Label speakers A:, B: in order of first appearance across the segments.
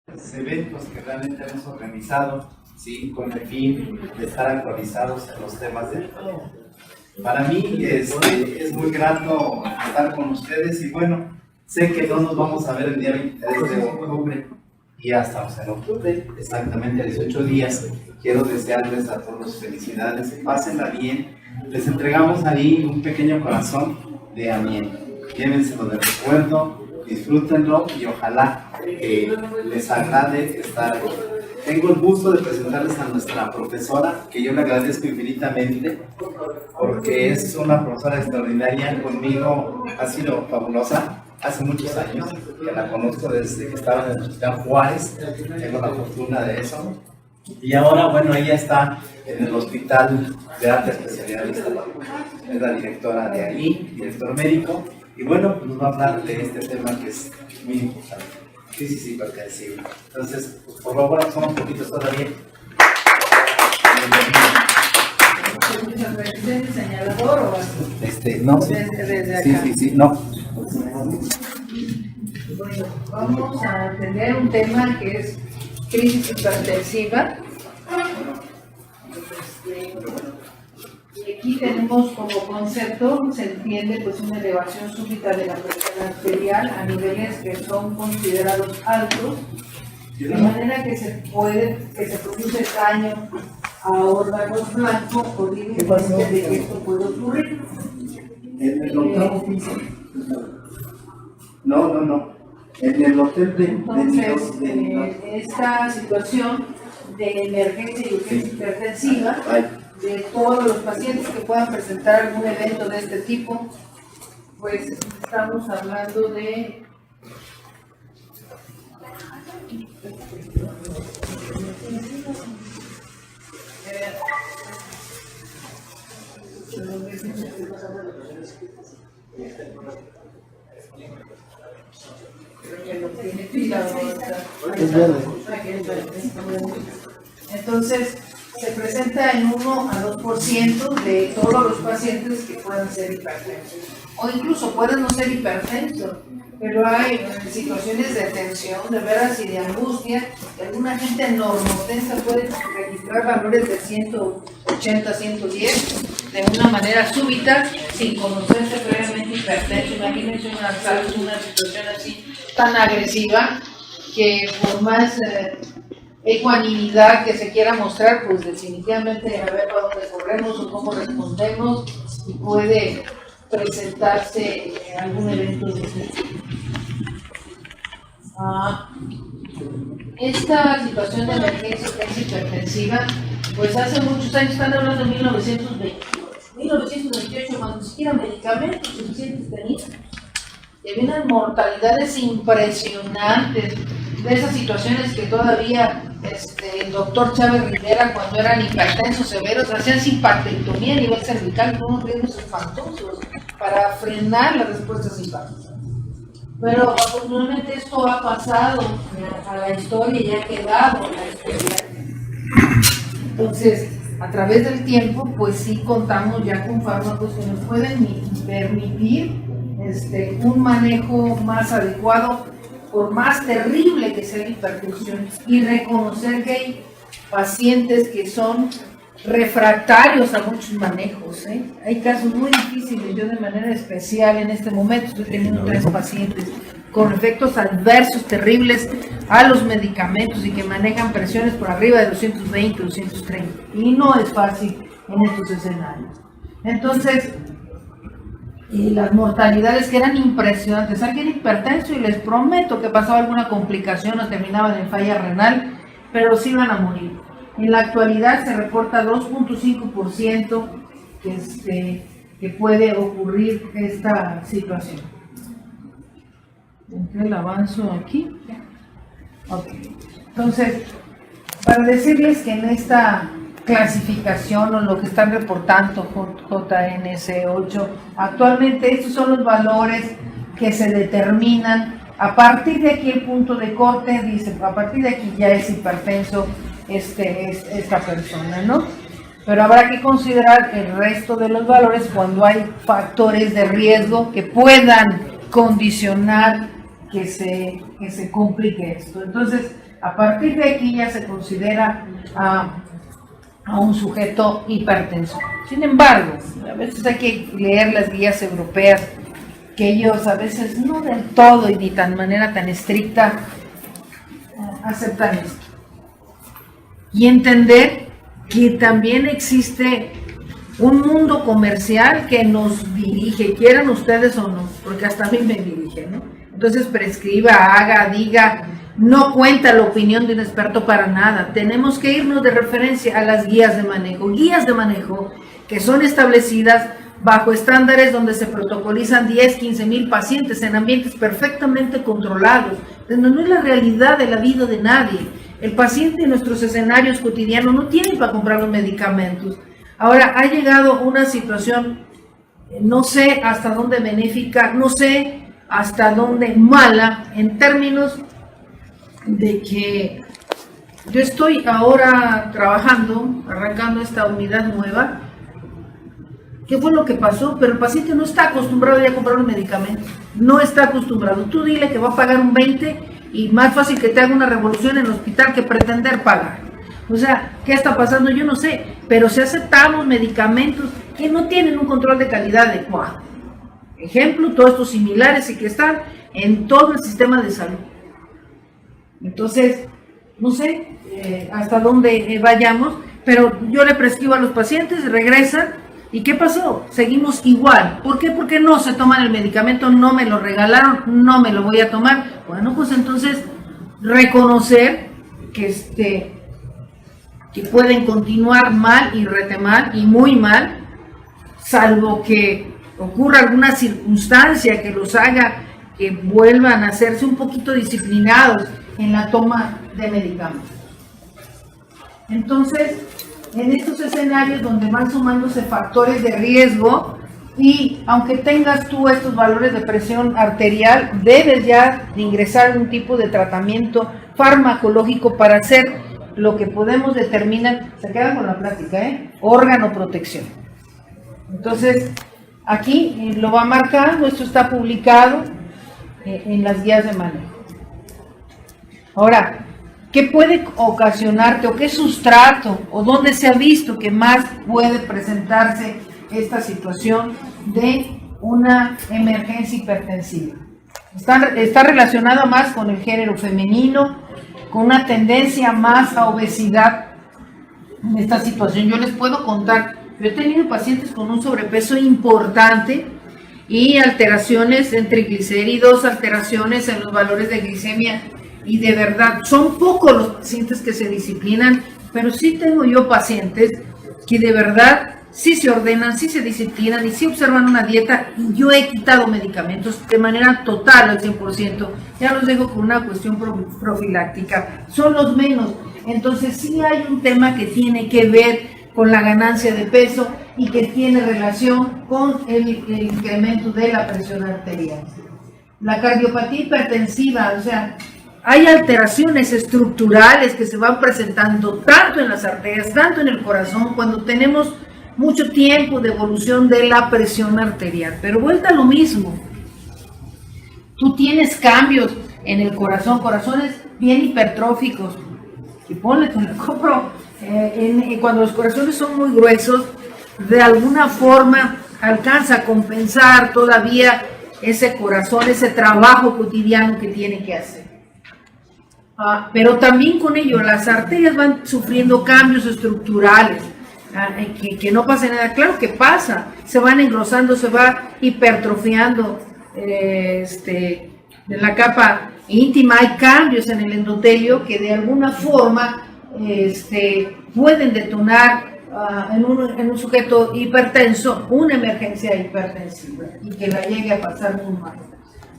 A: Eventos que realmente hemos organizado, ¿sí? Con el fin de estar actualizados en los temas de actualidad. Para mí es muy grato estar con ustedes y bueno, sé que no nos vamos a ver el día 23 de octubre y ya estamos en octubre, exactamente 18 días. Quiero desearles a todos felicidades, pásenla bien. Les entregamos ahí un pequeño corazón de amigo. Llévenselo de recuerdo, disfrútenlo y ojalá que les agrade estar aquí. Tengo el gusto de presentarles a nuestra profesora, que yo le agradezco infinitamente, porque es una profesora extraordinaria. Conmigo ha sido fabulosa. Hace muchos años que la conozco desde que estaba en el Hospital Juárez, tengo la fortuna de eso. Y ahora, bueno, ella está en el Hospital de Alta Especialidad de Iztapalapa. Es la directora de ahí, director médico, y bueno, nos va a hablar de este tema que es muy importante. Crisis hipertensiva. Entonces, por favor, somos poquitos todavía.
B: ¿Desde el señalador o así?
A: No.
B: Desde acá.
A: Sí, no.
B: Bueno, vamos a tener un tema que es crisis hipertensiva. Y aquí tenemos como concepto, se entiende pues una elevación súbita de la presión arterial a niveles que son considerados altos, de manera que se produce daño a órganos blancos o límites de que esto puede ocurrir.
A: En el octavo piso. No. En el hotel de
B: Entonces, esta situación de emergencia y urgencia hipertensiva de todos los pacientes que puedan presentar algún evento de este tipo, pues estamos hablando de entonces se presenta en 1 a 2% de todos los pacientes que puedan ser hipertensos, o incluso pueden no ser hipertensos, pero hay situaciones de tensión, de veras y de angustia. Alguna gente normotensa puede registrar valores de 180, 110 de una manera súbita, sin conocerse previamente hipertenso. Imagínense una situación así tan agresiva que por más ecuanimidad que se quiera mostrar, pues definitivamente a ver para dónde corremos o cómo respondemos, y puede presentarse algún evento de ese tipo. Esta situación de emergencia hipertensiva, pues hace muchos años, están hablando de 1928, cuando ni siquiera medicamentos suficientes tenían. Y había unas mortalidades impresionantes, de esas situaciones que todavía el doctor Chávez Rivera, cuando eran hipertensos severos, hacían simpatectomía a nivel cervical con unos riesgos espantosos para frenar las respuestas simpáticas. Pero afortunadamente esto ha pasado a la historia y ha quedado en la historia. Entonces, a través del tiempo, pues sí contamos ya con fármacos que nos pueden permitir un manejo más adecuado, por más terrible que sea la hipertensión, y reconocer que hay pacientes que son refractarios a muchos manejos. Hay casos muy difíciles. Yo de manera especial en este momento estoy teniendo 3 pacientes con efectos adversos terribles a los medicamentos y que manejan presiones por arriba de 220, 230, y no es fácil en estos escenarios. Entonces, las mortalidades que eran impresionantes. Alguien hipertenso y les prometo que pasaba alguna complicación o terminaban en falla renal, pero sí iban a morir. En la actualidad se reporta 2.5% que puede ocurrir esta situación. El avanzo aquí. Okay. Entonces, para decirles que en esta clasificación o lo que están reportando JNS8, actualmente estos son los valores que se determinan. A partir de aquí el punto de corte dice, a partir de aquí ya es hipertenso esta persona, ¿no? Pero habrá que considerar el resto de los valores cuando hay factores de riesgo que puedan condicionar que se complique esto. Entonces, A partir de aquí ya se considera a un sujeto hipertenso. Sin embargo, a veces hay que leer las guías europeas, que ellos a veces no del todo y ni tan manera tan estricta aceptan esto. Y entender que también existe un mundo comercial que nos dirige, quieran ustedes o no, porque hasta a mí me dirige, ¿no? Entonces prescriba, haga, diga, no cuenta la opinión de un experto para nada. Tenemos que irnos de referencia a las guías de manejo que son establecidas bajo estándares donde se protocolizan 10, 15 mil pacientes en ambientes perfectamente controlados, donde no es la realidad de la vida de nadie. El paciente en nuestros escenarios cotidianos no tiene para comprar los medicamentos. Ahora, ha llegado una situación, no sé hasta dónde benéfica, no sé hasta dónde mala, en términos de que yo estoy ahora trabajando, arrancando esta unidad nueva. ¿Qué fue lo que pasó? Pero el paciente no está acostumbrado ya a comprar un medicamento, no está acostumbrado. Tú dile que va a pagar un 20 y más fácil que te haga una revolución en el hospital que pretender pagar. O sea, ¿qué está pasando? Yo no sé, pero si aceptamos medicamentos que no tienen un control de calidad adecuado. Ejemplo, todos estos similares y que están en todo el sistema de salud. Entonces, no sé hasta dónde vayamos, pero yo le prescribo a los pacientes, regresan. ¿Y qué pasó? Seguimos igual. ¿Por qué? Porque no se toman el medicamento, no me lo regalaron, no me lo voy a tomar. Bueno, pues entonces reconocer que pueden continuar mal y retemal y muy mal, salvo que ocurra alguna circunstancia que los haga que vuelvan a hacerse un poquito disciplinados en la toma de medicamentos. Entonces, en estos escenarios donde van sumándose factores de riesgo y aunque tengas tú estos valores de presión arterial, debes ya de ingresar a un tipo de tratamiento farmacológico para hacer lo que podemos determinar, se quedan con la plática, órgano protección. Entonces, aquí lo va marcando, esto está publicado en las guías de manejo. Ahora, ¿qué puede ocasionarte o qué sustrato o dónde se ha visto que más puede presentarse esta situación de una emergencia hipertensiva? Está relacionado más con el género femenino, con una tendencia más a obesidad en esta situación. Yo les puedo contar, yo he tenido pacientes con un sobrepeso importante y alteraciones en triglicéridos, alteraciones en los valores de glicemia. Y de verdad, son pocos los pacientes que se disciplinan, pero sí tengo yo pacientes que de verdad sí se ordenan, sí se disciplinan y sí observan una dieta. Y yo he quitado medicamentos de manera total al 100%. Ya los dejo con una cuestión profiláctica. Son los menos. Entonces sí hay un tema que tiene que ver con la ganancia de peso y que tiene relación con el incremento de la presión arterial. La cardiopatía hipertensiva, o sea, hay alteraciones estructurales que se van presentando tanto en las arterias, tanto en el corazón, cuando tenemos mucho tiempo de evolución de la presión arterial. Pero vuelta a lo mismo. Tú tienes cambios en el corazón, corazones bien hipertróficos. Y ponle, te lo compro. Cuando los corazones son muy gruesos, de alguna forma alcanza a compensar todavía ese corazón, ese trabajo cotidiano que tiene que hacer. Pero también con ello las arterias van sufriendo cambios estructurales, que no pasa nada. Claro que pasa, se van engrosando, se va hipertrofiando en la capa íntima, hay cambios en el endotelio que de alguna forma pueden detonar en un sujeto hipertenso una emergencia hipertensiva y que la llegue a pasar muy mal.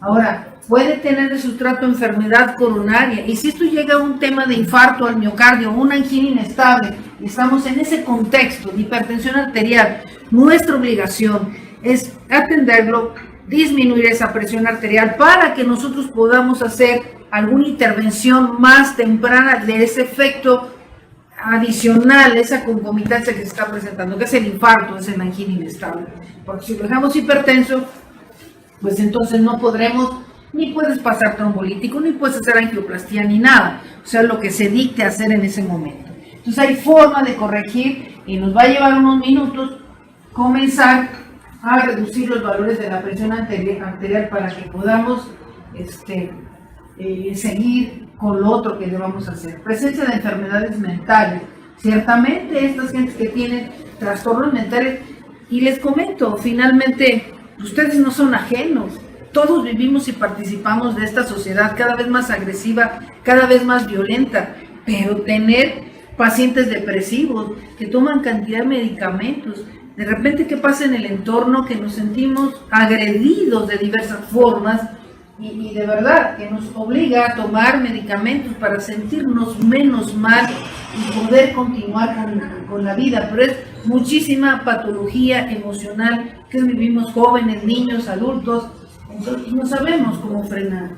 B: Ahora, puede tener de sustrato enfermedad coronaria, y si esto llega a un tema de infarto al miocardio, una angina inestable, y estamos en ese contexto de hipertensión arterial, nuestra obligación es atenderlo, disminuir esa presión arterial para que nosotros podamos hacer alguna intervención más temprana de ese efecto adicional, esa concomitancia que se está presentando, que es el infarto, es la angina inestable. Porque si lo dejamos hipertenso, pues entonces no podremos, ni puedes pasar trombolítico, ni puedes hacer angioplastía, ni nada, o sea, lo que se dicte hacer en ese momento. Entonces hay forma de corregir y nos va a llevar unos minutos comenzar a reducir los valores de la presión arterial para que podamos seguir con lo otro que debamos hacer. Presencia de enfermedades mentales. Ciertamente estas gentes que tienen trastornos mentales, y les comento, finalmente, ustedes no son ajenos, todos vivimos y participamos de esta sociedad cada vez más agresiva, cada vez más violenta, pero tener pacientes depresivos que toman cantidad de medicamentos, de repente, ¿qué pasa en el entorno? Que nos sentimos agredidos de diversas formas y de verdad que nos obliga a tomar medicamentos para sentirnos menos mal y poder continuar con la vida. Pero es muchísima patología emocional que vivimos jóvenes, niños, adultos, entonces no sabemos cómo frenar.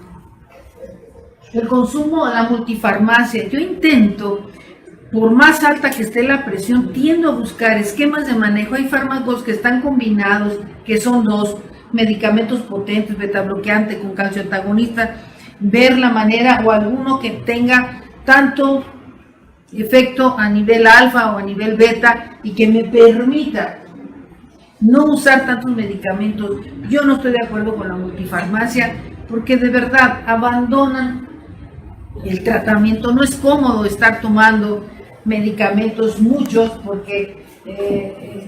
B: El consumo a la multifarmacia. Yo intento, por más alta que esté la presión, tiendo a buscar esquemas de manejo. Hay fármacos que están combinados, que son dos medicamentos potentes, betabloqueante con calcio antagonista, ver la manera o alguno que tenga tanto efecto a nivel alfa o a nivel beta y que me permita no usar tantos medicamentos. Yo no estoy de acuerdo con la multifarmacia porque de verdad abandonan el tratamiento. No es cómodo estar tomando medicamentos muchos porque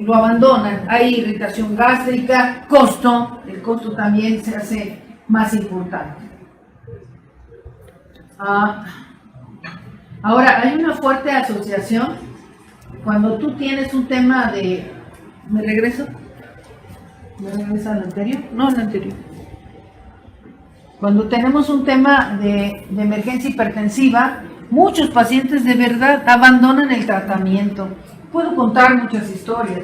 B: lo abandonan. Hay irritación gástrica, el costo también se hace más importante. Ahora, hay una fuerte asociación cuando tú tienes un tema de... ¿Me regreso? ¿Me regreso al anterior? No, al anterior. Cuando tenemos un tema de emergencia hipertensiva, muchos pacientes de verdad abandonan el tratamiento. Puedo contar muchas historias.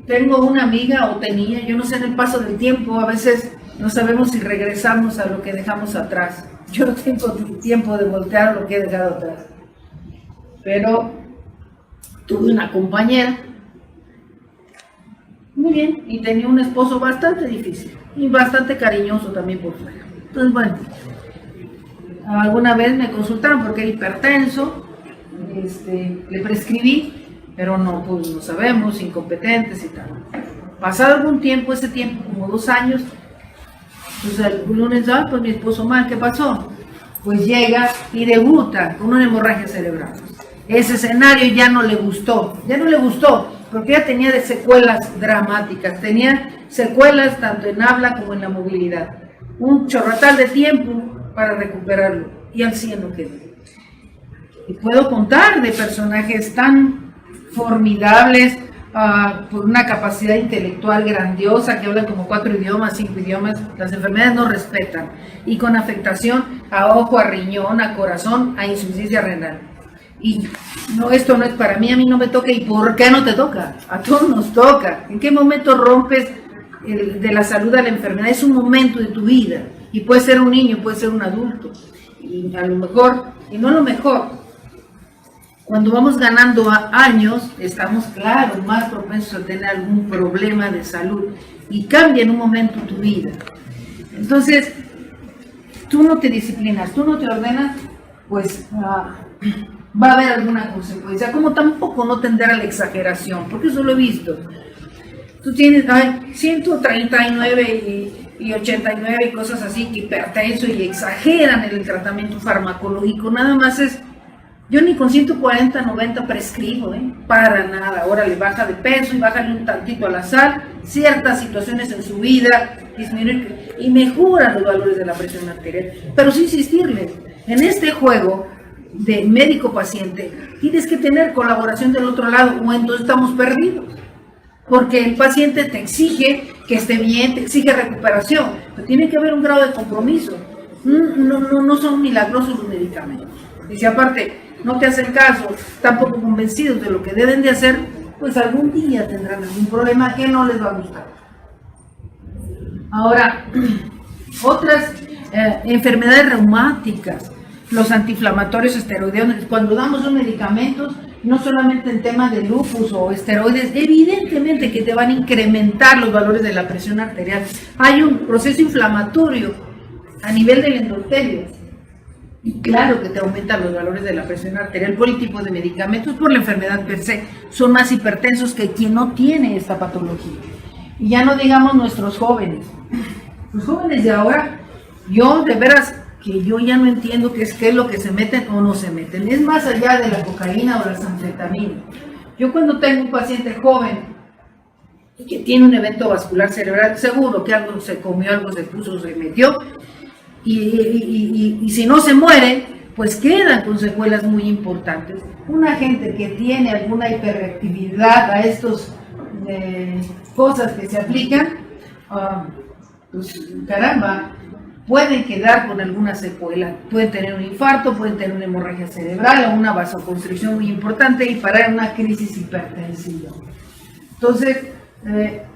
B: Tengo una amiga o tenía, yo no sé, en el paso del tiempo, a veces no sabemos si regresamos a lo que dejamos atrás. Yo no tengo tiempo de voltear lo que he dejado atrás. Pero tuve una compañera, muy bien, y tenía un esposo bastante difícil y bastante cariñoso también por fuera. Entonces, bueno, alguna vez me consultaron porque era hipertenso, le prescribí, pero no, pues no sabemos, incompetentes y tal. Pasado algún tiempo, ese tiempo, como 2 años, pues el lunes, pues mi esposo mal, ¿qué pasó? Pues llega y debuta con una hemorragia cerebral. Ese escenario ya no le gustó, porque ya tenía de secuelas dramáticas, tenía secuelas tanto en habla como en la movilidad. Un chorratal de tiempo para recuperarlo, y al 100 no quedó. Y puedo contar de personajes tan formidables, por una capacidad intelectual grandiosa, que hablan como 4 idiomas, 5 idiomas. Las enfermedades no respetan, y con afectación a ojo, a riñón, a corazón, a insuficiencia renal. Y no, esto no es para mí, a mí no me toca. ¿Y por qué no te toca? A todos nos toca. ¿En qué momento rompes de la salud a la enfermedad? Es un momento de tu vida, y puede ser un niño, puede ser un adulto, y a lo mejor, y no a lo mejor, cuando vamos ganando años, estamos, claro, más propensos a tener algún problema de salud, y cambia en un momento tu vida. Entonces, tú no te disciplinas, tú no te ordenas, pues va a haber alguna consecuencia, como tampoco no tender a la exageración, porque eso lo he visto. Tú tienes 139 y 89 y cosas así, que hipertenso, y exageran en el tratamiento farmacológico. Nada más es, yo ni con 140, 90 prescribo, para nada. Ahora le baja de peso y bájale un tantito a la sal, ciertas situaciones en su vida, disminuir y mejoran los valores de la presión arterial. Pero sí insistirles, en este juego de médico-paciente, tienes que tener colaboración del otro lado, o entonces estamos perdidos. Porque el paciente te exige que esté bien, te exige recuperación, pero tiene que haber un grado de compromiso. No son milagrosos los medicamentos. Y si aparte no te hacen caso, tampoco convencidos de lo que deben de hacer, pues algún día tendrán algún problema que no les va a gustar. Ahora, otras enfermedades reumáticas, los antiinflamatorios esteroideos. Cuando damos los medicamentos, no solamente en tema de lupus o esteroides, evidentemente que te van a incrementar los valores de la presión arterial. Hay un proceso inflamatorio a nivel del endotelio, Y claro que te aumentan los valores de la presión arterial por el tipo de medicamentos, por la enfermedad per se. Son más hipertensos que quien no tiene esta patología. Y ya no digamos nuestros jóvenes. Los jóvenes de ahora, yo de veras que yo ya no entiendo qué es lo que se meten o no se meten. Es más allá de la cocaína o las anfetaminas. Yo cuando tengo un paciente joven que tiene un evento vascular cerebral, seguro que algo se comió, algo se puso, se metió, y si no se muere, pues quedan con secuelas muy importantes. Una gente que tiene alguna hiperreactividad a estas cosas que se aplican, pues caramba, pueden quedar con alguna secuela, pueden tener un infarto, pueden tener una hemorragia cerebral o una vasoconstricción muy importante y parar en una crisis hipertensiva. Entonces,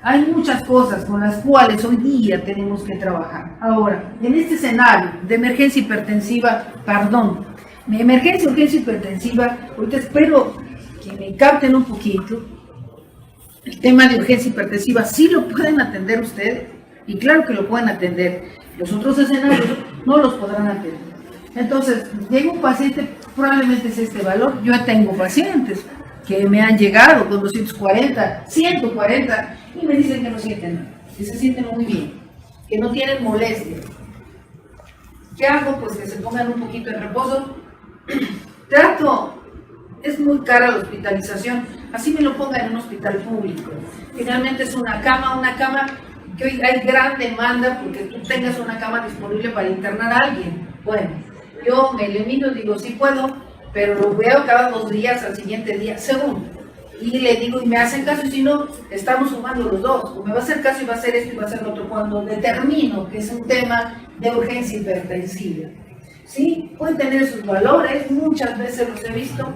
B: hay muchas cosas con las cuales hoy día tenemos que trabajar. Ahora, en este escenario de emergencia hipertensiva, urgencia hipertensiva, ahorita espero que me capten un poquito. El tema de urgencia hipertensiva, sí lo pueden atender ustedes, y claro que lo pueden atender. Los otros escenarios no los podrán atender. Entonces, llega un paciente, probablemente es este valor. Yo tengo pacientes que me han llegado con 240, 140 y me dicen que no sienten nada, que se sienten muy bien, que no tienen molestia. ¿Qué hago? Pues que se pongan un poquito en reposo. Trato, es muy cara la hospitalización, así me lo pongan en un hospital público. Finalmente es una cama que hoy hay gran demanda porque tú tengas una cama disponible para internar a alguien. Bueno, yo me elimino, digo, sí puedo, pero lo veo cada 2 días, al siguiente día, según. Y le digo, y me hacen caso, y si no, estamos sumando los dos. O me va a hacer caso y va a hacer esto y va a hacer lo otro. Cuando determino que es un tema de urgencia hipertensiva. ¿Sí? Pueden tener sus valores, muchas veces los he visto.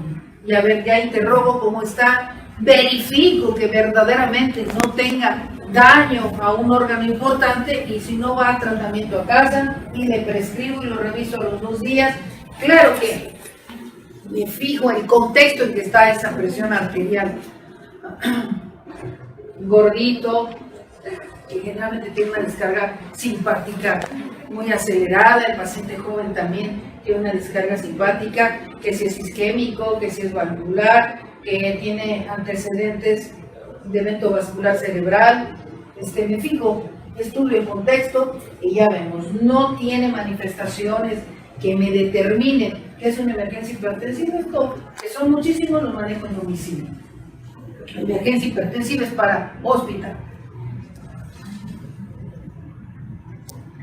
B: Y a ver, ya interrogo cómo está. Verifico que verdaderamente no tenga daño a un órgano importante y si no va a tratamiento a casa y le prescribo y lo reviso a los 2 días. Claro que me fijo en el contexto en que está esa presión arterial. Gordito, que generalmente tiene una descarga simpática muy acelerada, el paciente joven también tiene una descarga simpática, que si es isquémico, que si es valvular, que tiene antecedentes de evento vascular cerebral. Me fijo, estudio el contexto y ya vemos, no tiene manifestaciones que me determinen que es una emergencia hipertensiva. Esto, que son muchísimos, los manejo en domicilio. La emergencia hipertensiva es para hospital.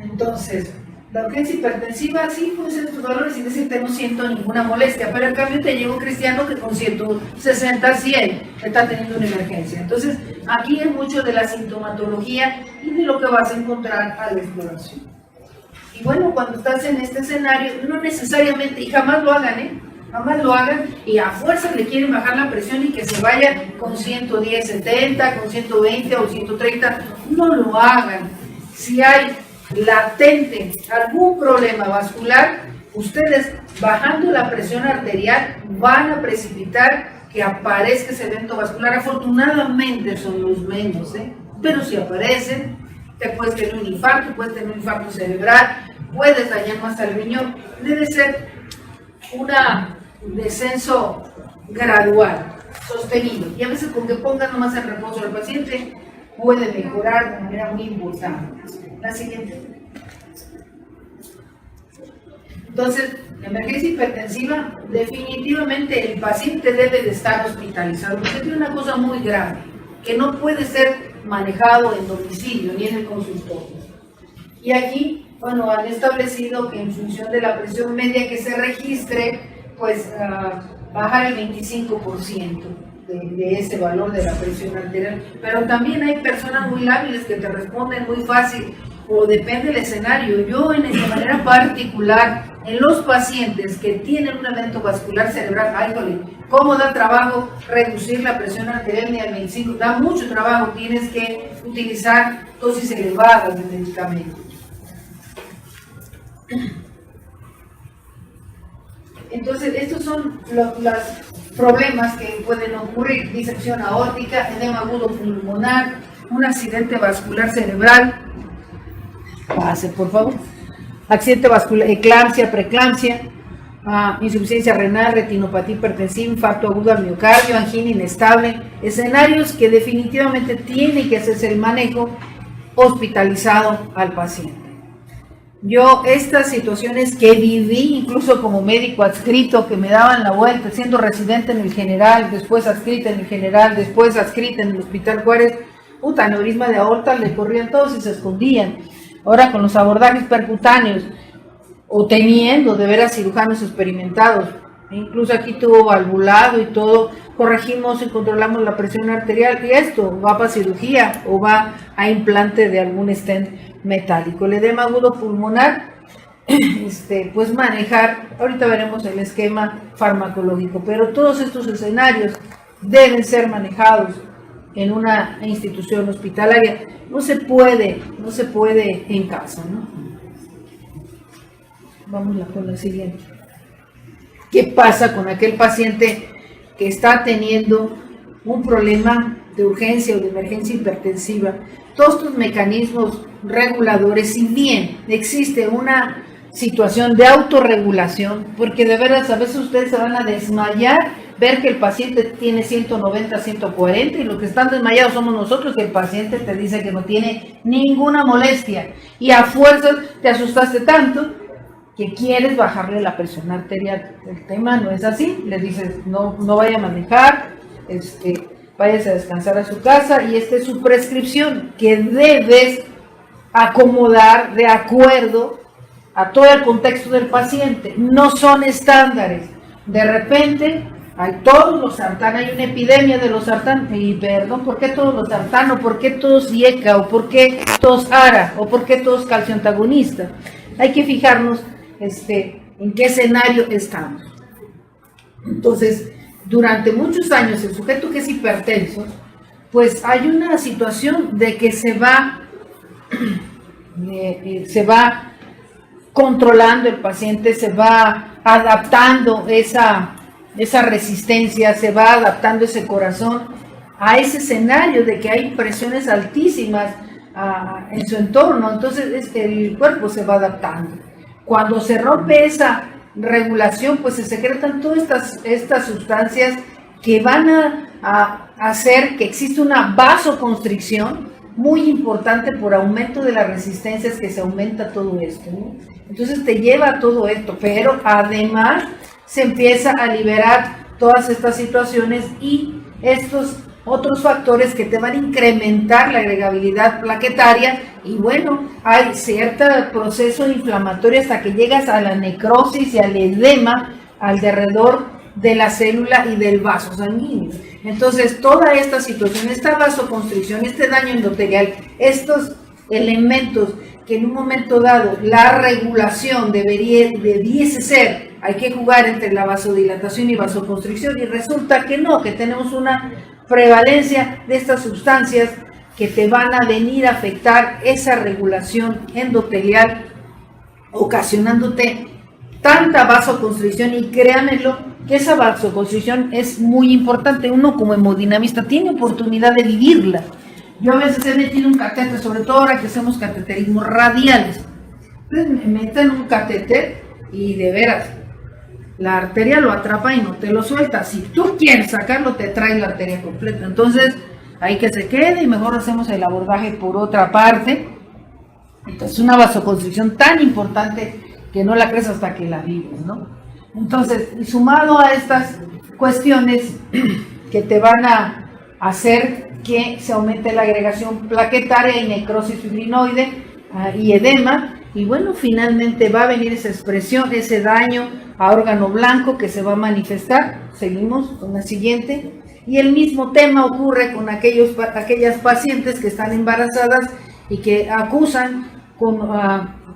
B: Entonces, la urgencia hipertensiva sí puede ser tus valores y decirte no siento ninguna molestia, pero en cambio te llega un cristiano que con 160, 100 está teniendo una emergencia. Entonces, aquí es mucho de la sintomatología y de lo que vas a encontrar a la exploración. Y bueno, cuando estás en este escenario, no necesariamente, y jamás lo hagan, jamás lo hagan, y a fuerza le quieren bajar la presión y que se vaya con 110, 70, con 120 o 130, no lo hagan. Si hay latente algún problema vascular, ustedes bajando la presión arterial van a precipitar que aparezca ese evento vascular. Afortunadamente son los menos, pero si aparecen, te puedes tener un infarto, puedes tener un infarto cerebral, puedes dañar más al riñón. Debe ser un descenso gradual, sostenido, y a veces con que pongan nomás en reposo al paciente puede mejorar de manera muy importante. La siguiente. Entonces, la emergencia hipertensiva, definitivamente el paciente debe de estar hospitalizado, porque tiene una cosa muy grave, que no puede ser manejado en domicilio ni en el consultorio. Y aquí, bueno, han establecido que en función de la presión media que se registre, pues bajar el 25% de ese valor de la presión arterial. Pero también hay personas muy hábiles que te responden muy fácil, o depende del escenario. Yo de manera particular, en los pacientes que tienen un evento vascular cerebral, ¿cómo da trabajo reducir la presión arterial ni al 25? Da mucho trabajo, tienes que utilizar dosis elevadas de medicamentos. Entonces, estos son los problemas que pueden ocurrir: disección aórtica, edema agudo pulmonar, un accidente vascular cerebral. Pase, por favor. Accidente vascular, eclampsia, preeclampsia, insuficiencia renal, retinopatía hipertensiva, infarto agudo al miocardio, angina inestable, escenarios que definitivamente tiene que hacerse el manejo hospitalizado al paciente. Yo estas situaciones que viví incluso como médico adscrito, que me daban la vuelta, siendo residente en el General, después adscrita en el General, después adscrita en el Hospital Juárez, aneurisma de aorta, le corrían todos y se escondían. Ahora con los abordajes percutáneos, o teniendo de veras cirujanos experimentados, incluso aquí tuvo valvulado y todo, corregimos y controlamos la presión arterial, y esto va para cirugía o va a implante de algún stent metálico. El edema agudo pulmonar, pues manejar, ahorita veremos el esquema farmacológico, pero todos estos escenarios deben ser manejados en una institución hospitalaria. No se puede en casa, ¿no? Vamos con la siguiente. ¿Qué pasa con aquel paciente que está teniendo un problema de urgencia o de emergencia hipertensiva? Todos estos mecanismos reguladores, si bien existe una situación de autorregulación, porque de veras a veces ustedes se van a desmayar, ver que el paciente tiene 190, 140 y los que están desmayados somos nosotros, que el paciente te dice que no tiene ninguna molestia y a fuerzas te asustaste tanto que quieres bajarle la presión arterial. El tema no es así, le dices no vaya a manejar, váyase a descansar a su casa y esta es su prescripción que debes acomodar de acuerdo a todo el contexto del paciente. No son estándares. De repente hay todos los sartán, hay una epidemia de los sartán, y perdón, ¿por qué todos los sartán? ¿O por qué todos IECA? ¿O por qué todos ARA? ¿O por qué todos calcio antagonista? Hay que fijarnos en qué escenario estamos. Entonces, durante muchos años, el sujeto que es hipertenso, pues hay una situación de que se va controlando el paciente, se va adaptando esa resistencia, se va adaptando ese corazón a ese escenario de que hay presiones altísimas en su entorno. Entonces el cuerpo se va adaptando. Cuando se rompe esa regulación, pues se secretan todas estas sustancias que van a hacer que exista una vasoconstricción muy importante por aumento de las resistencias, que se aumenta todo esto, ¿no? Entonces te lleva a todo esto, pero además se empieza a liberar todas estas situaciones y estos otros factores que te van a incrementar la agregabilidad plaquetaria y bueno, hay cierto proceso inflamatorio hasta que llegas a la necrosis y al edema alrededor de la célula y del vaso sanguíneo. Entonces toda esta situación, esta vasoconstricción, este daño endotelial, estos elementos que en un momento dado la regulación debiese ser, hay que jugar entre la vasodilatación y vasoconstricción y resulta que no, que tenemos una prevalencia de estas sustancias que te van a venir a afectar esa regulación endotelial, ocasionándote tanta vasoconstricción. Y créanmelo que esa vasoconstricción es muy importante. Uno como hemodinamista tiene oportunidad de vivirla. Yo a veces he metido un catéter, sobre todo ahora que hacemos cateterismos radiales. Entonces me meten un catéter y de veras la arteria lo atrapa y no te lo suelta. Si tú quieres sacarlo, te trae la arteria completa. Entonces hay que se quede y mejor hacemos el abordaje por otra parte. Entonces una vasoconstricción tan importante que no la crees hasta que la vives, ¿no? Entonces, sumado a estas cuestiones que te van a hacer que se aumente la agregación plaquetaria y necrosis fibrinoide y edema, y bueno, finalmente va a venir esa expresión, ese daño a órgano blanco que se va a manifestar. Seguimos con la siguiente. Y el mismo tema ocurre con aquellas pacientes que están embarazadas y que acusan con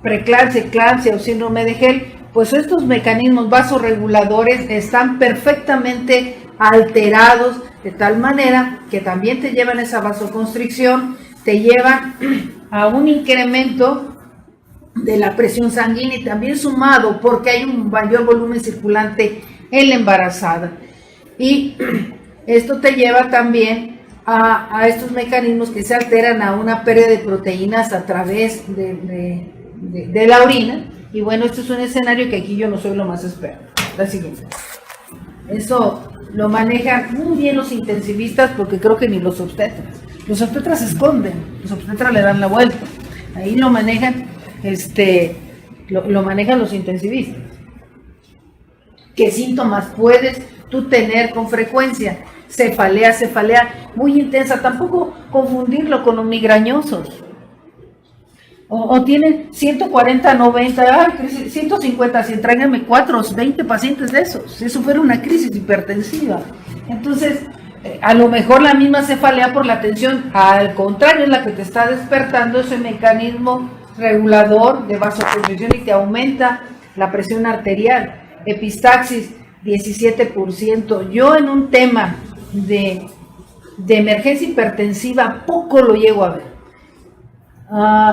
B: preeclampsia, eclampsia o síndrome de Hell. Pues estos mecanismos vasorreguladores están perfectamente alterados de tal manera que también te llevan a esa vasoconstricción, te llevan a un incremento de la presión sanguínea y también sumado porque hay un mayor volumen circulante en la embarazada. Y esto te lleva también a estos mecanismos que se alteran a una pérdida de proteínas a través de la orina. Y bueno, este es un escenario que aquí yo no soy lo más experto. La siguiente. Eso lo manejan muy bien los intensivistas porque creo que ni los obstetras. Los obstetras se esconden, los obstetras le dan la vuelta. Ahí lo manejan, lo manejan los intensivistas. ¿Qué síntomas puedes tú tener con frecuencia? Cefalea muy intensa. Tampoco confundirlo con los migrañosos. O tienen 140, 90, 150, si tráiganme 4 o 20 pacientes de esos. Si eso fuera una crisis hipertensiva. Entonces, a lo mejor la misma cefalea por la tensión, al contrario, es la que te está despertando ese mecanismo regulador de vasoconstricción y te aumenta la presión arterial. Epistaxis, 17%. Yo en un tema de emergencia hipertensiva poco lo llego a ver.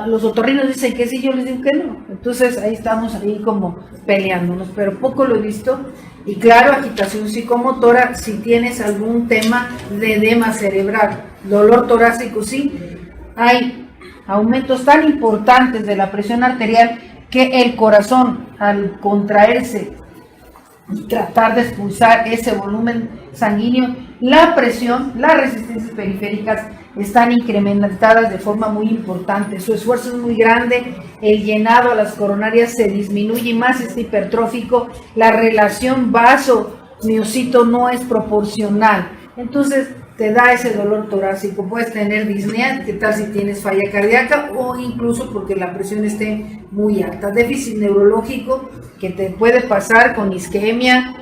B: Los otorrinos dicen que sí, yo les digo que no. Entonces ahí estamos como peleándonos, pero poco lo he visto. Y claro, agitación psicomotora si tienes algún tema de edema cerebral. Dolor torácico, sí. Hay aumentos tan importantes de la presión arterial que el corazón, al contraerse y tratar de expulsar ese volumen sanguíneo, la presión, las resistencias periféricas están incrementadas de forma muy importante, su esfuerzo es muy grande, el llenado a las coronarias se disminuye más, está hipertrófico, la relación vaso-miocito no es proporcional, entonces te da ese dolor torácico, puedes tener disnea, ¿qué tal si tienes falla cardíaca? O incluso porque la presión esté muy alta, déficit neurológico que te puede pasar con isquemia,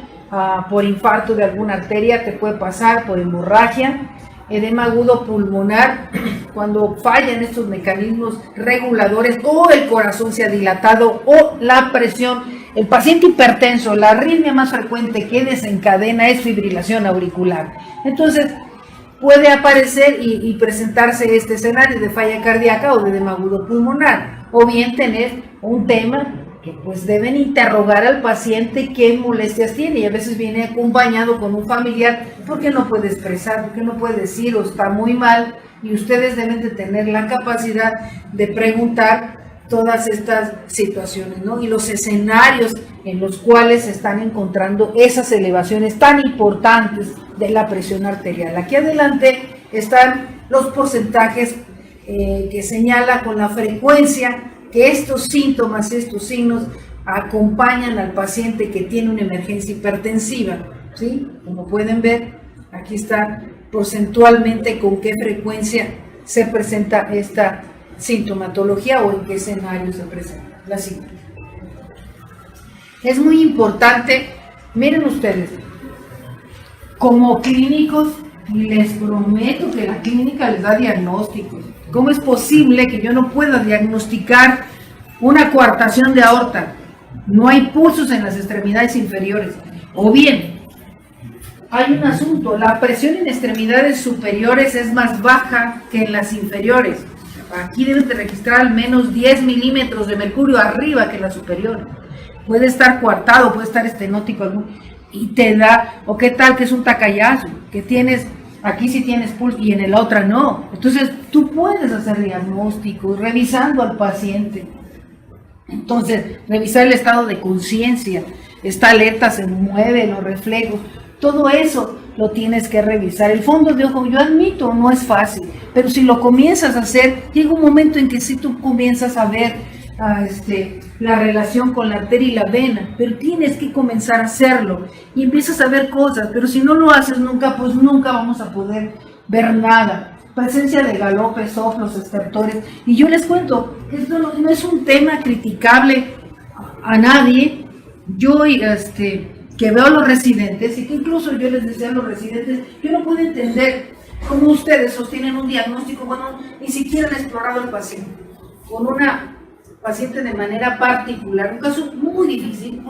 B: por infarto de alguna arteria, te puede pasar por hemorragia, edema agudo pulmonar, cuando fallan estos mecanismos reguladores o el corazón se ha dilatado o la presión, el paciente hipertenso, la arritmia más frecuente que desencadena es fibrilación auricular. Entonces, puede aparecer y presentarse este escenario de falla cardíaca o de edema agudo pulmonar, o bien tener un tema que pues deben interrogar al paciente qué molestias tiene y a veces viene acompañado con un familiar porque no puede expresar, porque no puede decir o está muy mal y ustedes deben de tener la capacidad de preguntar todas estas situaciones, ¿no? Y los escenarios en los cuales se están encontrando esas elevaciones tan importantes de la presión arterial. Aquí adelante están los porcentajes que señala con la frecuencia que estos síntomas, estos signos acompañan al paciente que tiene una emergencia hipertensiva, ¿sí? Como pueden ver, aquí está porcentualmente con qué frecuencia se presenta esta sintomatología o en qué escenario se presenta la siguiente. Es muy importante, miren ustedes, como clínicos, les prometo que la clínica les da diagnósticos. ¿Cómo es posible que yo no pueda diagnosticar una coartación de aorta? No hay pulsos en las extremidades inferiores. O bien, hay un asunto, la presión en extremidades superiores es más baja que en las inferiores. Aquí deben de registrar al menos 10 milímetros de mercurio arriba que la superior. Puede estar coartado, puede estar estenótico y te da, o qué tal que es un tacayazo, que tienes, aquí sí tienes pulso y en la otra no. Entonces tú puedes hacer diagnóstico revisando al paciente. Entonces, revisar el estado de conciencia, está alerta, se mueve, los reflejos, todo eso lo tienes que revisar. El fondo de ojo, yo admito, no es fácil, pero si lo comienzas a hacer, llega un momento en que sí tú comienzas a ver la relación con la arteria y la vena, pero tienes que comenzar a hacerlo y empiezas a ver cosas, pero si no lo haces nunca, pues nunca vamos a poder ver nada. Presencia de galopes, soplos, estertores, y yo les cuento, esto no es un tema criticable a nadie. Yo que veo a los residentes y que incluso yo les decía a los residentes, yo no puedo entender cómo ustedes sostienen un diagnóstico cuando ni siquiera han explorado al paciente, con una paciente de manera particular, un caso muy difícil,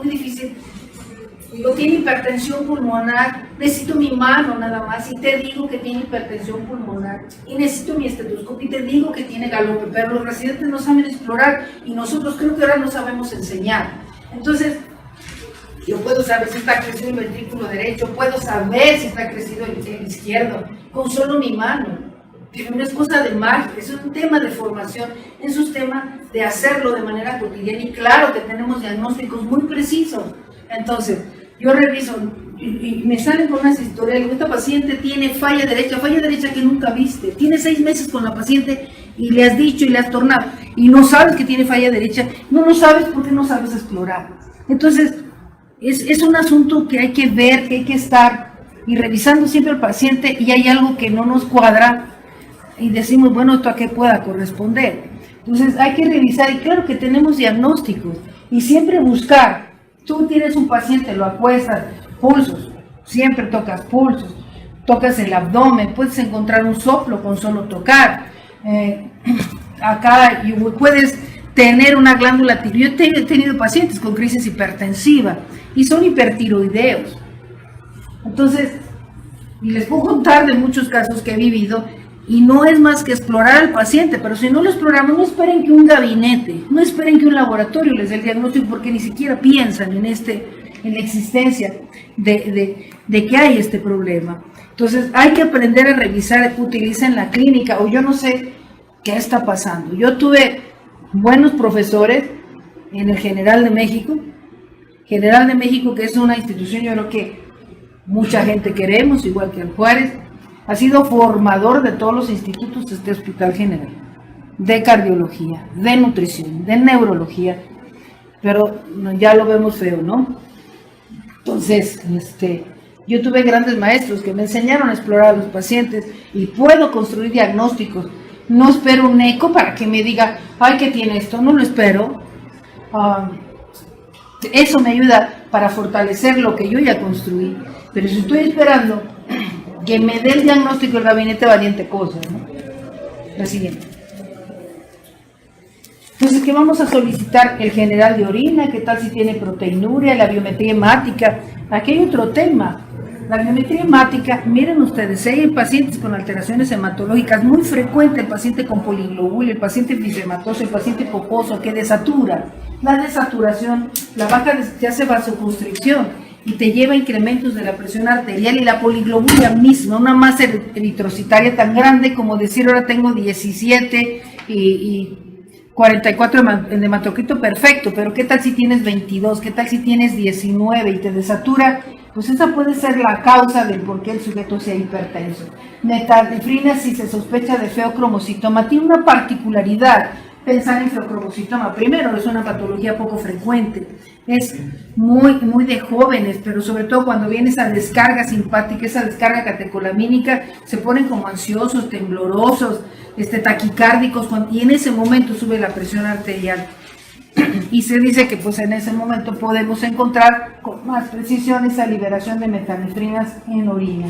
B: digo, tiene hipertensión pulmonar, necesito mi mano nada más y te digo que tiene hipertensión pulmonar y necesito mi estetoscopio y te digo que tiene galope, pero los residentes no saben explorar y nosotros creo que ahora no sabemos enseñar. Entonces, yo puedo saber si está crecido el ventrículo derecho, puedo saber si está crecido el izquierdo, con solo mi mano. Pero no es cosa de magia, es un tema de formación, es un tema de hacerlo de manera cotidiana y claro que tenemos diagnósticos muy precisos. Entonces, yo reviso y me salen con unas historias. Esta paciente tiene falla derecha que nunca viste. Tiene 6 meses con la paciente y le has dicho y le has tornado y no sabes que tiene falla derecha. No lo sabes porque no sabes explorar. Entonces, es un asunto que hay que ver, que hay que estar y revisando siempre al paciente, y hay algo que no nos cuadra y decimos, bueno, ¿esto a qué pueda corresponder? Entonces hay que revisar, y claro que tenemos diagnósticos, y siempre buscar. Tú tienes un paciente, lo acuestas, pulsos, siempre tocas pulsos, tocas el abdomen, puedes encontrar un soplo con solo tocar, acá puedes tener una glándula tiroidea. Yo he tenido pacientes con crisis hipertensiva y son hipertiroideos. Entonces, les puedo contar de muchos casos que he vivido, y no es más que explorar al paciente, pero si no lo exploramos, no esperen que un gabinete, no esperen que un laboratorio les dé el diagnóstico, porque ni siquiera piensan en la existencia de que hay este problema. Entonces, hay que aprender a revisar qué utiliza en la clínica, o yo no sé qué está pasando. Yo tuve buenos profesores en el General de México, que es una institución, yo creo que mucha gente queremos, igual que el Juárez. Ha sido formador de todos los institutos de este Hospital General, de cardiología, de nutrición, de neurología, pero ya lo vemos feo, ¿no? Entonces, yo tuve grandes maestros que me enseñaron a explorar a los pacientes y puedo construir diagnósticos. No espero un eco para que me diga, ay, ¿qué tiene esto? No lo espero. Eso me ayuda para fortalecer lo que yo ya construí. Pero si estoy esperando que me dé el diagnóstico el gabinete, valiente cosa, ¿no? La siguiente. Entonces, ¿qué vamos a solicitar? El general de orina, ¿qué tal si tiene proteinuria? La biometría hemática. Aquí hay otro tema. La biometría hemática, miren ustedes, hay pacientes con alteraciones hematológicas, muy frecuente el paciente con poliglobulia, el paciente fisematoso, el paciente poposo, que desatura. La desaturación, la baja te hace vasoconstricción y te lleva a incrementos de la presión arterial, y la poliglobulia misma, una masa eritrocitaria tan grande como decir, ahora tengo 17 y 44 en hematocrito, perfecto, pero ¿qué tal si tienes 22? ¿Qué tal si tienes 19 y te desatura? Pues esa puede ser la causa del por qué el sujeto sea hipertenso. Metalnefrina, si se sospecha de feocromocitoma, tiene una particularidad. Pensar en feocromocitoma, primero, es una patología poco frecuente, es muy de jóvenes, pero sobre todo cuando viene esa descarga simpática, esa descarga catecolamínica, se ponen como ansiosos, temblorosos, taquicárdicos, y en ese momento sube la presión arterial. Y se dice que pues en ese momento podemos encontrar con más precisión esa liberación de metanefrinas en orina.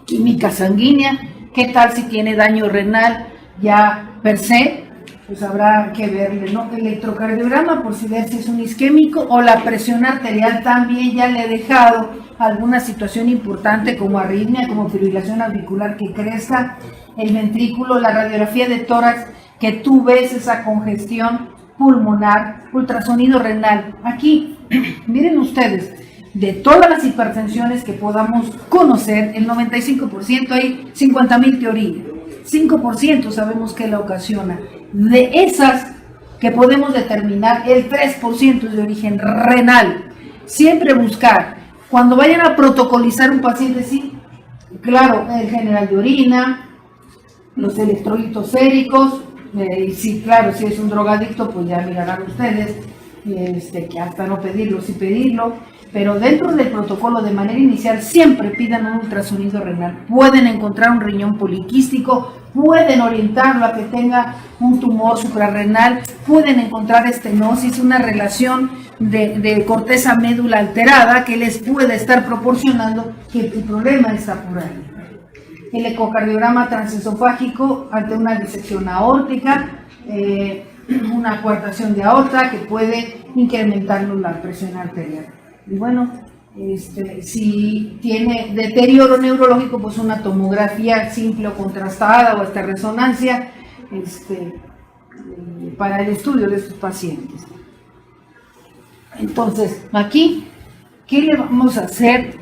B: Química sanguínea, ¿qué tal si tiene daño renal ya per se? Pues habrá que verle, ¿no? Electrocardiograma, por si ver si es un isquémico, o la presión arterial también ya le he dejado alguna situación importante como arritmia, como fibrilación auricular que crezca, el ventrículo, la radiografía de tórax, que tú ves esa congestión pulmonar, ultrasonido renal. Aquí, miren ustedes, de todas las hipertensiones que podamos conocer, el 95% hay 50,000 teorías, 5% sabemos que la ocasiona. De esas que podemos determinar, el 3% es de origen renal. Siempre buscar, cuando vayan a protocolizar un paciente, sí, claro, el general de orina, los electrolitos séricos, y sí, claro, si es un drogadicto, pues ya mirarán ustedes, que hasta no pedirlo, sí pedirlo, pero dentro del protocolo de manera inicial siempre pidan un ultrasonido renal. Pueden encontrar un riñón poliquístico, pueden orientarlo a que tenga un tumor suprarrenal, pueden encontrar estenosis, una relación de corteza médula alterada que les puede estar proporcionando que el problema está por ahí. El ecocardiograma transesofágico ante una disección aórtica, una coartación de aorta que puede incrementarnos la presión arterial. Y bueno, si tiene deterioro neurológico, pues una tomografía simple o contrastada o hasta resonancia para el estudio de estos pacientes. Entonces, aquí, ¿qué le vamos a hacer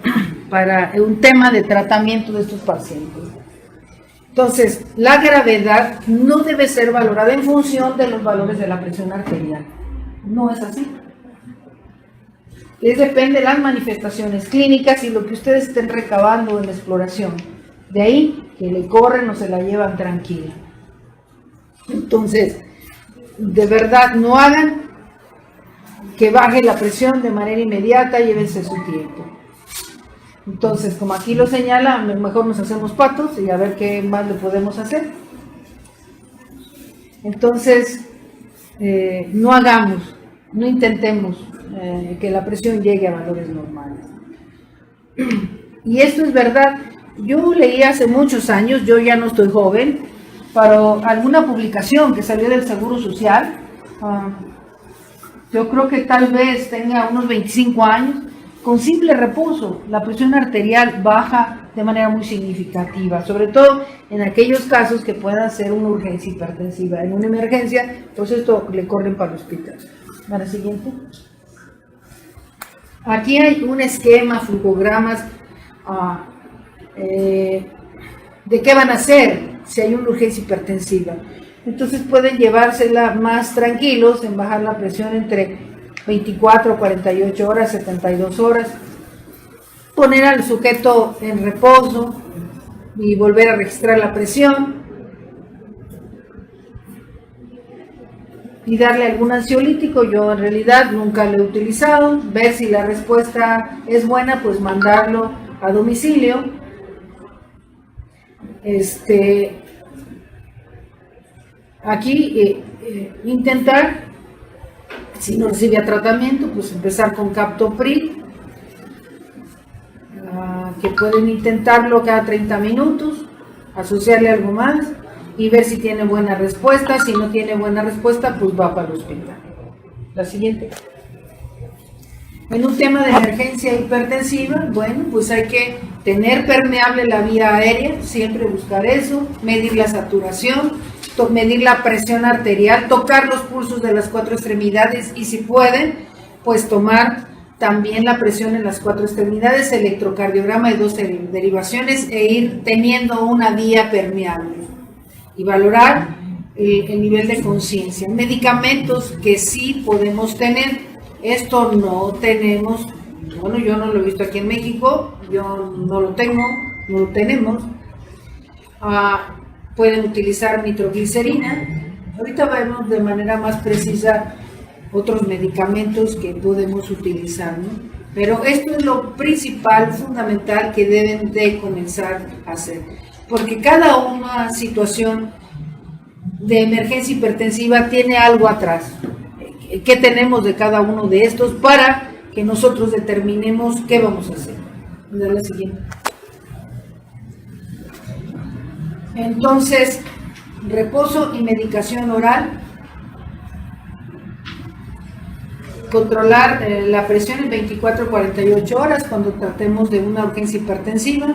B: para un tema de tratamiento de estos pacientes? Entonces, la gravedad no debe ser valorada en función de los valores de la presión arterial. No es así. Les depende las manifestaciones clínicas y lo que ustedes estén recabando en la exploración. De ahí que le corren o se la llevan tranquila. Entonces, de verdad, no hagan que baje la presión de manera inmediata, llévense su tiempo. Entonces, como aquí lo señala, mejor nos hacemos patos y a ver qué más le podemos hacer. Entonces, no intentemos que la presión llegue a valores normales. Y esto es verdad. Yo leí hace muchos años, yo ya no estoy joven, pero alguna publicación que salió del Seguro Social, yo creo que tal vez tenga unos 25 años, con simple reposo, la presión arterial baja de manera muy significativa, sobre todo en aquellos casos que puedan ser una urgencia hipertensiva. En una emergencia, pues esto le corren para el hospital. ¿Para la siguiente? Aquí hay un esquema, flujogramas de qué van a hacer si hay una urgencia hipertensiva. Entonces pueden llevársela más tranquilos en bajar la presión entre 24, 48 horas, 72 horas, poner al sujeto en reposo y volver a registrar la presión y darle algún ansiolítico. Yo en realidad nunca lo he utilizado. Ver si la respuesta es buena, pues mandarlo a domicilio. Aquí intentar, si no recibe tratamiento, pues empezar con captopril, que pueden intentarlo cada 30 minutos, asociarle algo más y ver si tiene buena respuesta. Si no tiene buena respuesta, pues va para el hospital. La siguiente. En un tema de emergencia hipertensiva, bueno, pues hay que tener permeable la vía aérea, siempre buscar eso, medir la saturación, medir la presión arterial, tocar los pulsos de las 4 extremidades y si pueden, pues tomar también la presión en las 4 extremidades, electrocardiograma de 2 derivaciones e ir teniendo una vía permeable y valorar el nivel de conciencia. Medicamentos que sí podemos tener, esto no tenemos, bueno, yo no lo he visto aquí en México, yo no lo tengo, no lo tenemos. Pueden utilizar nitroglicerina. Ahorita vemos de manera más precisa otros medicamentos que podemos utilizar, ¿no? Pero esto es lo principal, fundamental que deben de comenzar a hacer, porque cada una situación de emergencia hipertensiva tiene algo atrás. ¿Qué tenemos de cada uno de estos para que nosotros determinemos qué vamos a hacer? La siguiente. Entonces, reposo y medicación oral, controlar la presión en 24-48 horas cuando tratemos de una urgencia hipertensiva,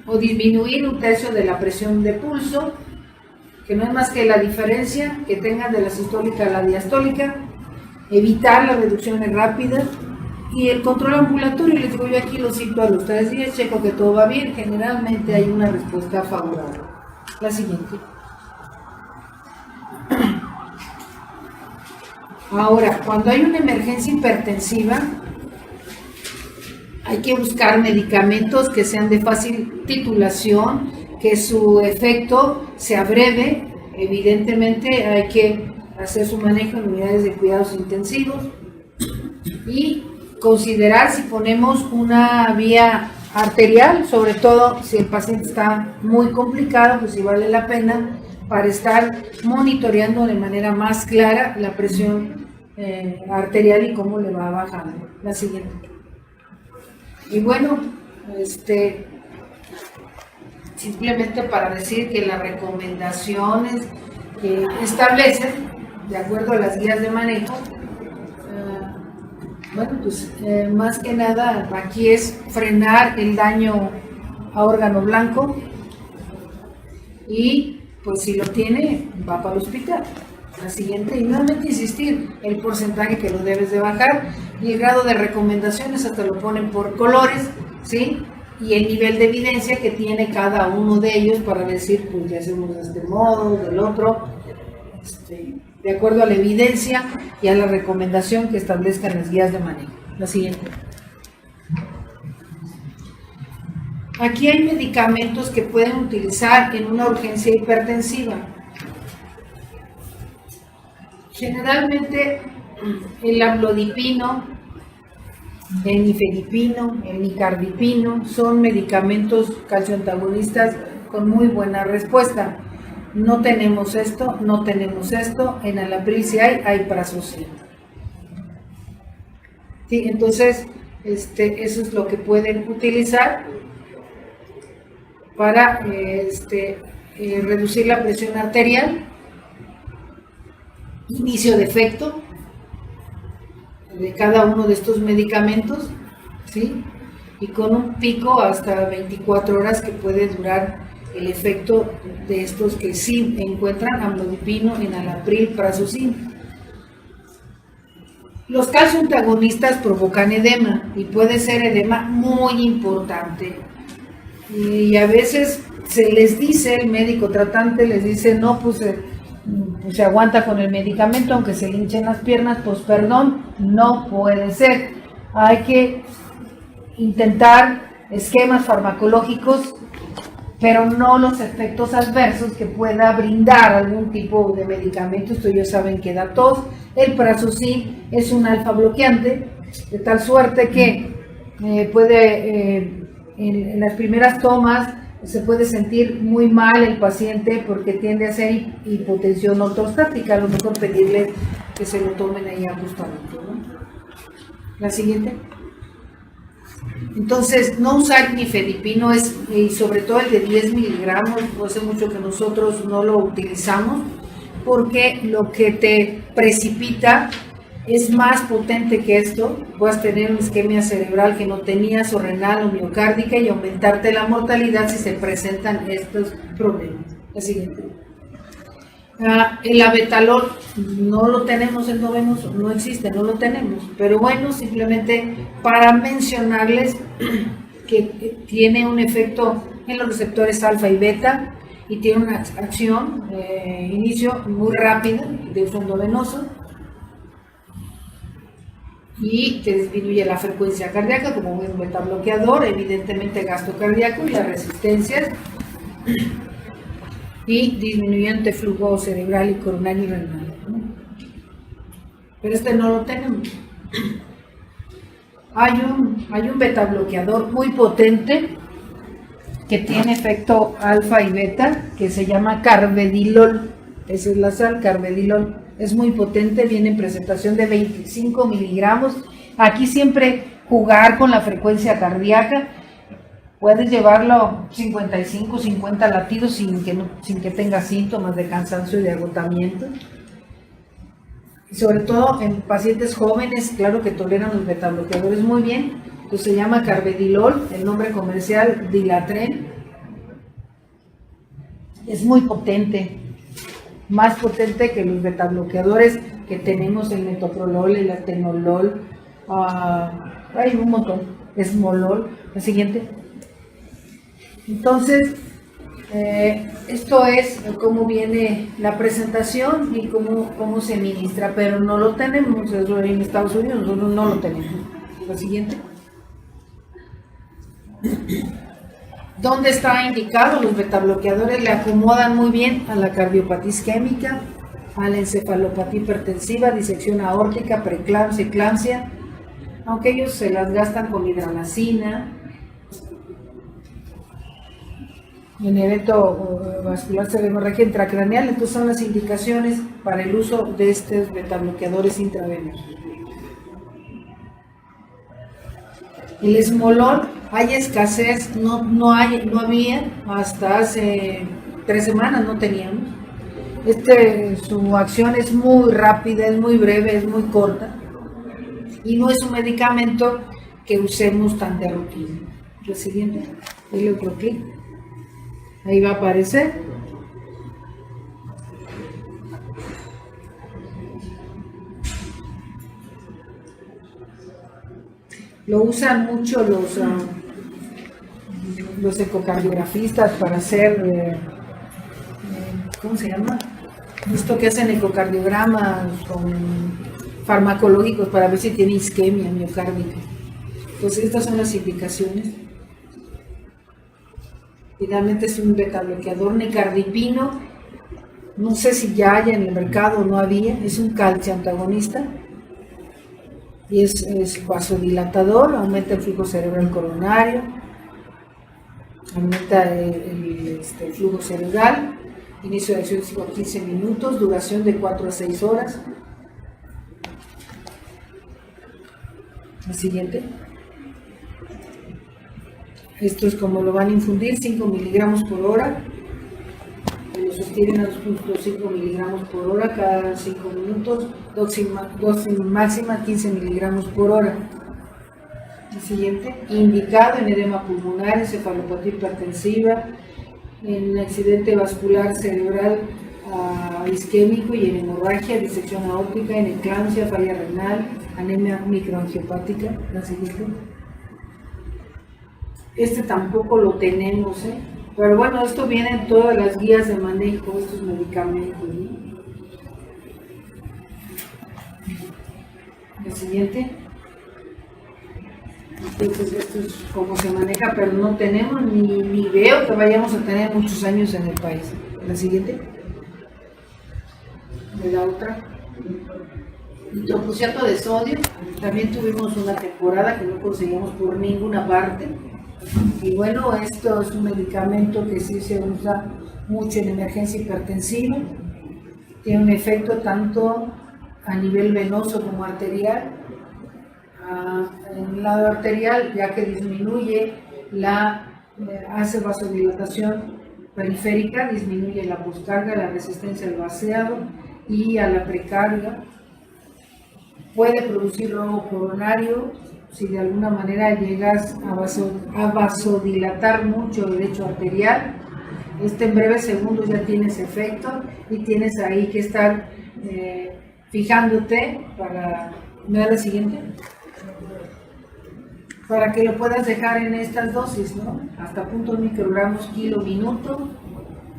B: o disminuir 1/3 de la presión de pulso, que no es más que la diferencia que tengan de la sistólica a la diastólica, evitar las reducciones rápidas. Y el control ambulatorio, les digo yo aquí lo cito a los 3 días, checo que todo va bien, generalmente hay una respuesta favorable. La siguiente. Ahora, cuando hay una emergencia hipertensiva, hay que buscar medicamentos que sean de fácil titulación, que su efecto sea breve. Evidentemente hay que hacer su manejo en unidades de cuidados intensivos y considerar si ponemos una vía arterial, sobre todo si el paciente está muy complicado, pues si vale la pena para estar monitoreando de manera más clara la presión arterial y cómo le va bajando. La siguiente. Y bueno, simplemente para decir que las recomendaciones que establecen, de acuerdo a las guías de manejo, bueno, pues más que nada aquí es frenar el daño a órgano blanco y pues si lo tiene va para el hospital. La siguiente, y nuevamente insistir, el porcentaje que lo debes de bajar y el grado de recomendaciones hasta lo ponen por colores, ¿sí? Y el nivel de evidencia que tiene cada uno de ellos para decir, pues ya hacemos de este modo, del otro. de acuerdo a la evidencia y a la recomendación que establezcan las guías de manejo. La siguiente. Aquí hay medicamentos que pueden utilizar en una urgencia hipertensiva. Generalmente el amlodipino, el nifedipino, el nicardipino son medicamentos calcioantagonistas con muy buena respuesta. No tenemos esto, no tenemos esto, en Alapril sí hay prazosin. Sí, entonces eso es lo que pueden utilizar para reducir la presión arterial, inicio de efecto de cada uno de estos medicamentos, ¿sí? Y con un pico hasta 24 horas que puede durar el efecto de estos que sí encuentran amlodipino, enalapril, prazosin. Los calcioantagonistas provocan edema y puede ser edema muy importante. Y a veces se les dice, el médico tratante les dice, no, pues se aguanta con el medicamento, aunque se le hinchen las piernas, pues perdón, no puede ser. Hay que intentar esquemas farmacológicos, pero no los efectos adversos que pueda brindar algún tipo de medicamento. Esto ya saben que da tos. El prazosin es un alfa bloqueante, de tal suerte que en las primeras tomas se puede sentir muy mal el paciente porque tiende a ser hipotensión ortostática. A lo mejor pedirles que se lo tomen ahí ajustadito, ¿no? La siguiente. Entonces, no usar nifedipino y sobre todo el de 10 miligramos, hace mucho que nosotros no lo utilizamos, porque lo que te precipita es más potente que esto. Puedes tener una isquemia cerebral que no tenías, o renal o miocárdica, y aumentarte la mortalidad si se presentan estos problemas. La siguiente. El abetalol no lo tenemos en Novenoso, no existe, no lo tenemos, pero bueno, simplemente para mencionarles que tiene un efecto en los receptores alfa y beta y tiene una acción, inicio muy rápida de uso endovenoso, y que disminuye la frecuencia cardíaca como un beta bloqueador, evidentemente gasto cardíaco y las resistencias, y disminuyente flujo cerebral y coronario y renal, ¿no? Pero no lo tenemos. Hay un beta bloqueador muy potente que tiene efecto alfa y beta, que se llama carvedilol. Esa es la sal, carvedilol. Es muy potente, viene en presentación de 25 miligramos. Aquí siempre jugar con la frecuencia cardíaca. Puedes llevarlo 55, 50 latidos sin que tenga síntomas de cansancio y de agotamiento. Y sobre todo en pacientes jóvenes, claro, que toleran los betabloqueadores muy bien. Entonces se llama carvedilol, el nombre comercial Dilatren. Es muy potente, más potente que los betabloqueadores que tenemos, el metoprolol, el atenolol, hay un montón, esmolol. La siguiente. Entonces, esto es cómo viene la presentación y cómo se administra, pero no lo tenemos en Estados Unidos, nosotros no lo tenemos. La siguiente. ¿Dónde está indicado? Los betabloqueadores le acomodan muy bien a la cardiopatía isquémica, a la encefalopatía hipertensiva, disección aórtica, preeclampsia, eclampsia, aunque ellos se las gastan con hidranacina. En evento vascular cerebrovascular intracraneal, entonces son las indicaciones para el uso de estos betabloqueadores intravenosos. El esmolol, hay escasez, no había, hasta hace 3 semanas no teníamos. Su acción es muy rápida, es muy breve, es muy corta, y no es un medicamento que usemos tan de rutina. Lo siguiente, el otro clic. Ahí va a aparecer. Lo usan mucho los ecocardiografistas para hacer, ¿cómo se llama? Esto que hacen ecocardiogramas con farmacológicos para ver si tiene isquemia miocárdica. Pues estas son las indicaciones. Finalmente es un beta bloqueador nicardipino. No sé si ya hay en el mercado o no había. Es un calciantagonista. Y es vasodilatador, aumenta el flujo cerebral coronario, aumenta el flujo cerebral, inicio de acción 15 minutos, duración de 4 a 6 horas. La siguiente. Esto es como lo van a infundir, 5 miligramos por hora. Lo sostienen a 2.5 miligramos por hora cada 5 minutos, dosis máxima 15 miligramos por hora. El siguiente, indicado en edema pulmonar, encefalopatía hipertensiva, en accidente vascular cerebral isquémico y en hemorragia, disección aórtica, en eclampsia, falla renal, anemia microangiopática. La siguiente. Este tampoco lo tenemos, pero bueno, esto viene en todas las guías de manejo de estos medicamentos, ¿no? El siguiente. Entonces esto es como se maneja, pero no tenemos ni veo que vayamos a tener muchos años en el país. La siguiente. De la otra. Hidrocruciato de sodio. También tuvimos una temporada que no conseguimos por ninguna parte. Y bueno, esto es un medicamento que sí se usa mucho en emergencia hipertensiva. Tiene un efecto tanto a nivel venoso como arterial. En el lado arterial, ya que disminuye hace vasodilatación periférica, disminuye la poscarga, la resistencia al vaciado y a la precarga. Puede producir robo coronario si de alguna manera llegas a vasodilatar mucho el lecho arterial. En breves segundos ya tienes efecto y tienes ahí que estar fijándote para... ¿Me da la siguiente? Para que lo puedas dejar en estas dosis, ¿no? Hasta 0.1 microgramos kilo minuto,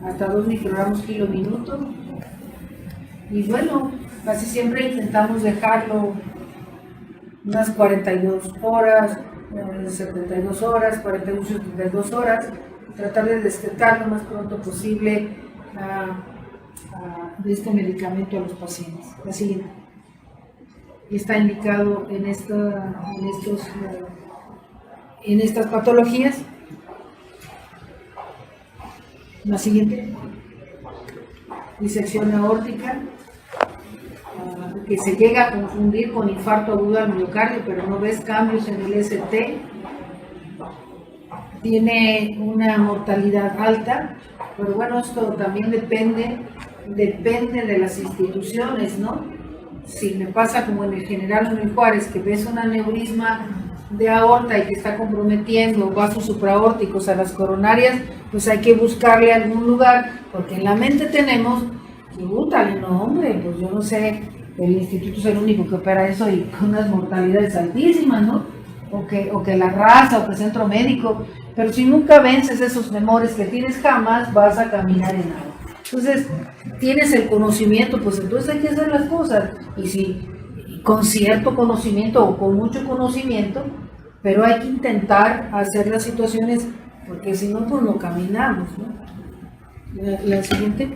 B: hasta 2 microgramos kilo minuto. Y bueno, casi siempre intentamos dejarlo unas 42 horas, 72 horas, 41, 72 horas, tratar de destetar lo más pronto posible de este medicamento a los pacientes. La siguiente. Y está indicado en estas patologías. La siguiente. Disección aórtica, que se llega a confundir con infarto agudo al miocardio, pero no ves cambios en el ST. Tiene una mortalidad alta, pero bueno, esto también depende de las instituciones, ¿no? Si me pasa como en el General Luis Juárez, que ves un aneurisma de aorta y que está comprometiendo vasos supraórticos a las coronarias, pues hay que buscarle algún lugar, porque en la mente tenemos que, no hombre, pues yo no sé, el instituto es el único que opera eso y con unas mortalidades altísimas, ¿no? O que la raza, o que el centro médico, pero si nunca vences esos temores que tienes, jamás vas a caminar en agua. Entonces, tienes el conocimiento, pues entonces hay que hacer las cosas, y si con cierto conocimiento o con mucho conocimiento, pero hay que intentar hacer las situaciones, porque si no, pues no caminamos, ¿no? La siguiente.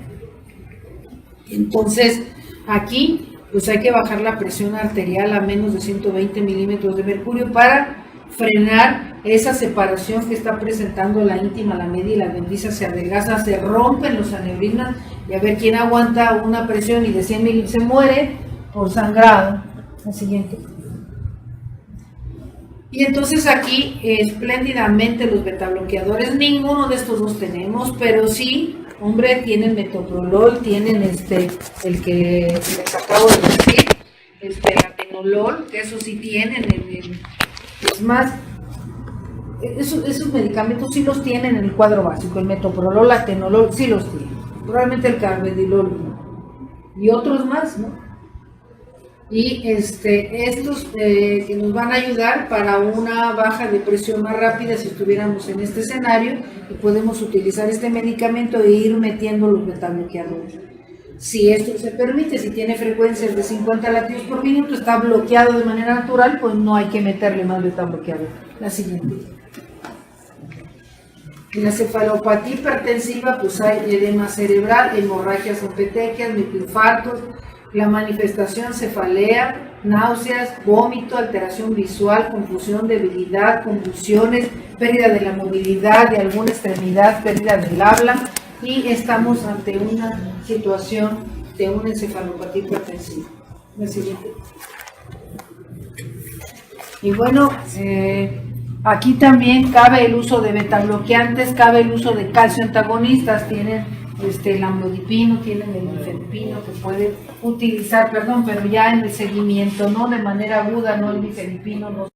B: Entonces, aquí, pues hay que bajar la presión arterial a menos de 120 milímetros de mercurio para frenar esa separación que está presentando la íntima, la media y la adventicia. Se adelgaza, se rompen los aneurismas, y a ver quién aguanta una presión y de 100 milímetros se muere por sangrado. La siguiente. Y entonces aquí espléndidamente los betabloqueadores, ninguno de estos dos tenemos, pero sí, hombre, tienen metoprolol, tienen el que les acabo de decir, el atenolol, que eso sí tienen, es más, esos medicamentos sí los tienen en el cuadro básico, el metoprolol, atenolol, sí los tienen, probablemente el carbedilol y otros más, ¿no? Y estos que nos van a ayudar para una baja de presión más rápida si estuviéramos en este escenario, y podemos utilizar este medicamento e ir metiendo los betabloqueadores. Si esto se permite, si tiene frecuencias de 50 latidos por minuto, está bloqueado de manera natural, pues no hay que meterle más beta bloqueador. La siguiente. En la cefalopatía hipertensiva, pues hay edema cerebral, hemorragias o petequias, microinfartos, la manifestación cefalea, náuseas, vómito, alteración visual, confusión, debilidad, convulsiones, pérdida de la movilidad de alguna extremidad, pérdida del habla, y estamos ante una situación de una encefalopatía hipertensiva. La siguiente. Y bueno, aquí también cabe el uso de betabloqueantes, cabe el uso de calcio antagonistas, tienen el amlodipino, tienen el nifedipino que pueden utilizar, pero ya en el seguimiento, no de manera aguda, no el nifedipino, no